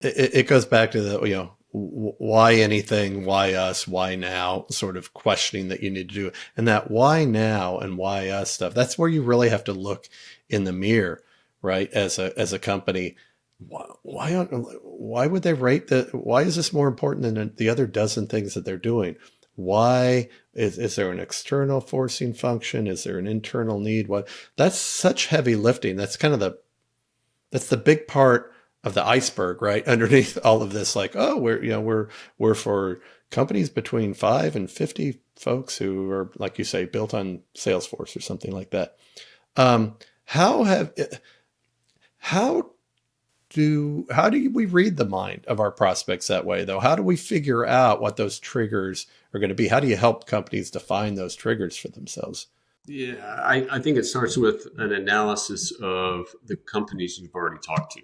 it goes back to the, why anything, why us, why now sort of questioning that you need to do. And that why now and why us stuff, that's where you really have to look in the mirror, right? As a company, why would they rate why is this more important than the other dozen things that they're doing? Why is there an external forcing function? Is there an internal need? That's such heavy lifting. That's the big part of the iceberg, right? Underneath all of this, like, oh, we're for companies between 5 and 50 folks who are, like you say, built on Salesforce or something like that. Um, how have how how do we read the mind of our prospects that way, though? How do we figure out what those triggers are going to be? How do you help companies define those triggers for themselves? Yeah, I think it starts with an analysis of the companies you've already talked to.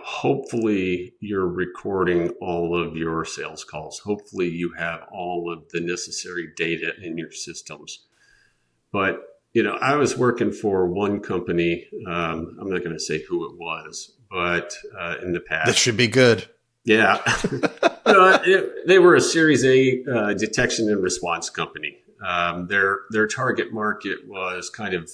Hopefully you're recording all of your sales calls. Hopefully you have all of the necessary data in your systems. But, I was working for one company. I'm not going to say who it was, but in the This past, should be good. yeah. They were a Series A detection and response company. Their target market was kind of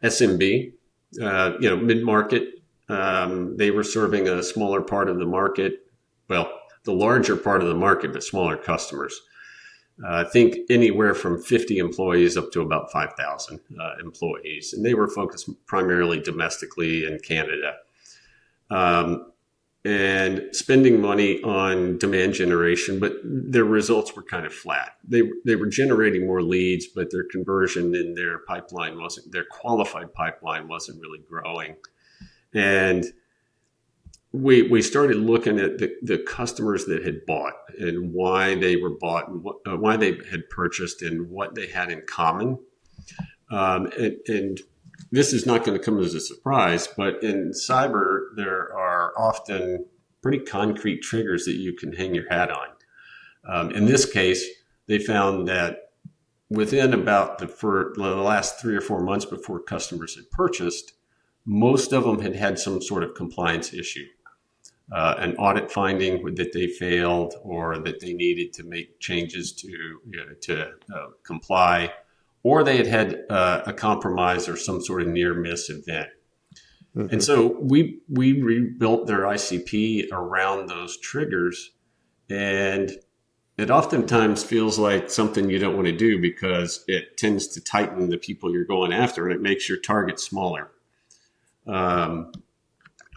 SMB, mid market. They were serving a smaller part of the market. Well, the larger part of the market, but smaller customers. I think anywhere from 50 employees up to about 5,000 employees. And they were focused primarily domestically in Canada. Um, and spending money on demand generation, but their results were kind of flat. They were generating more leads, but their conversion in their qualified pipeline wasn't really growing. And we started looking at the customers that had bought and why they were bought and why they had purchased and what they had in common. And this is not going to come as a surprise, but in cyber, there are often pretty concrete triggers that you can hang your hat on. In this case, they found that within about for the last 3 or 4 months before customers had purchased, most of them had had some sort of compliance issue, an audit finding that they failed or that they needed to make changes to comply, or they had had a compromise or some sort of near miss event. And Mm-hmm. so we rebuilt their ICP around those triggers, and it oftentimes feels like something you don't want to do because it tends to tighten the people you're going after, and it makes your target smaller. Um,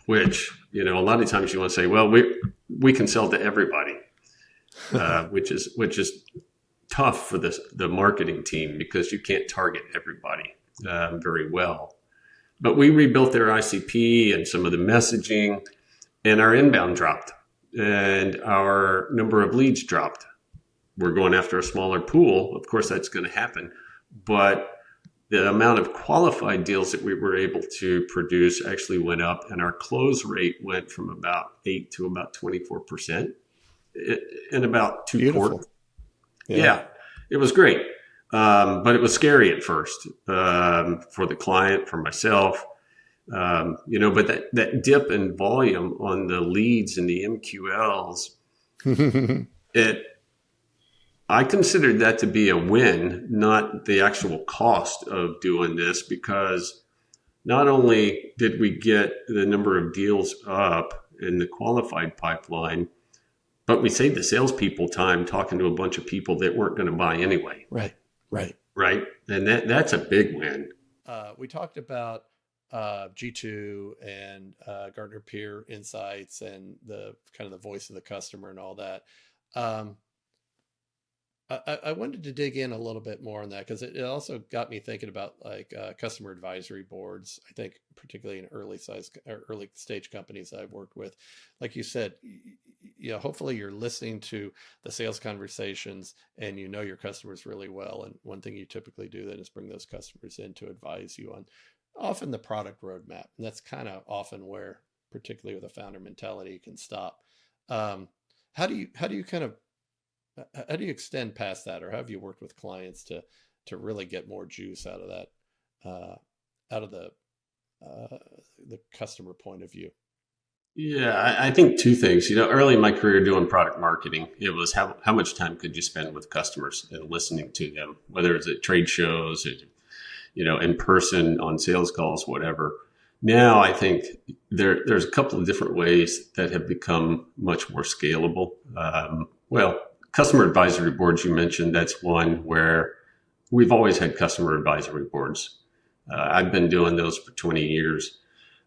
which a lot of times you want to say, well, we can sell to everybody, which is tough for the marketing team because you can't target everybody very well. But we rebuilt their ICP and some of the messaging, and our inbound dropped, and our number of leads dropped. We're going after a smaller pool. Of course, that's going to happen, but the amount of qualified deals that we were able to produce actually went up, and our close rate went from about 8 to about 24% in about two Beautiful. quarters. Yeah. Yeah, it was great. But it was scary at first for the client, for myself. But that dip in volume on the leads and the MQLs, it I considered that to be a win, not the actual cost of doing this, because not only did we get the number of deals up in the qualified pipeline, but we saved the salespeople time talking to a bunch of people that weren't going to buy anyway. Right. Right. Right. And that's a big win. We talked about G2 and Gartner Peer Insights and the kind of the voice of the customer and all that. Um, I wanted to dig in a little bit more on that because it also got me thinking about like customer advisory boards. I think particularly in early stage companies I've worked with, like you said, hopefully you're listening to the sales conversations and you know your customers really well. And one thing you typically do then is bring those customers in to advise you on often the product roadmap, and that's kind of often where, particularly with a founder mentality, you can stop. Um, how do you kind of how do you extend past that, or have you worked with clients to really get more juice out of that, out of uh, the customer point of view? Yeah, I think two things. Early in my career doing product marketing, it was how much time could you spend with customers and listening to them, whether it's at trade shows, or, in person on sales calls, whatever. Now I think there's a couple of different ways that have become much more scalable. Well, customer advisory boards you mentioned, that's one where we've always had customer advisory boards. I've been doing those for 20 years.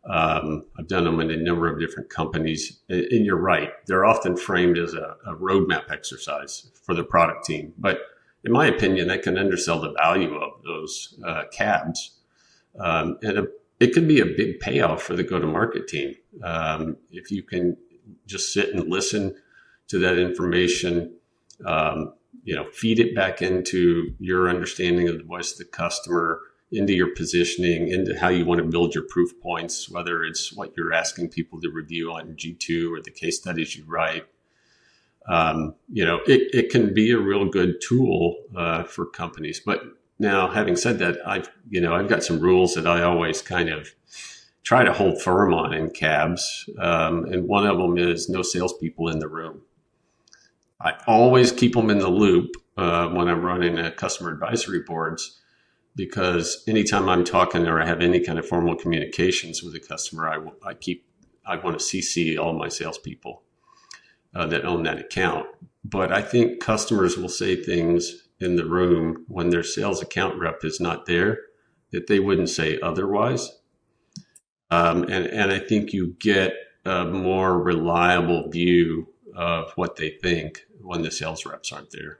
I've done them in a number of different companies. And you're right, they're often framed as a roadmap exercise for the product team. But in my opinion, that can undersell the value of those cabs. It can be a big payoff for the go to market team. If you can just sit and listen to that information, feed it back into your understanding of the voice of the customer, into your positioning, into how you want to build your proof points, whether it's what you're asking people to review on G2 or the case studies you write. It can be a real good tool for companies. But now, having said that, I've got some rules that I always kind of try to hold firm on in cabs, and one of them is no salespeople in the room. I always keep them in the loop when I'm running customer advisory boards, because anytime I'm talking or I have any kind of formal communications with a customer, I want to CC all my salespeople that own that account. But I think customers will say things in the room when their sales account rep is not there that they wouldn't say otherwise. And I think you get a more reliable view of what they think when the sales reps aren't there.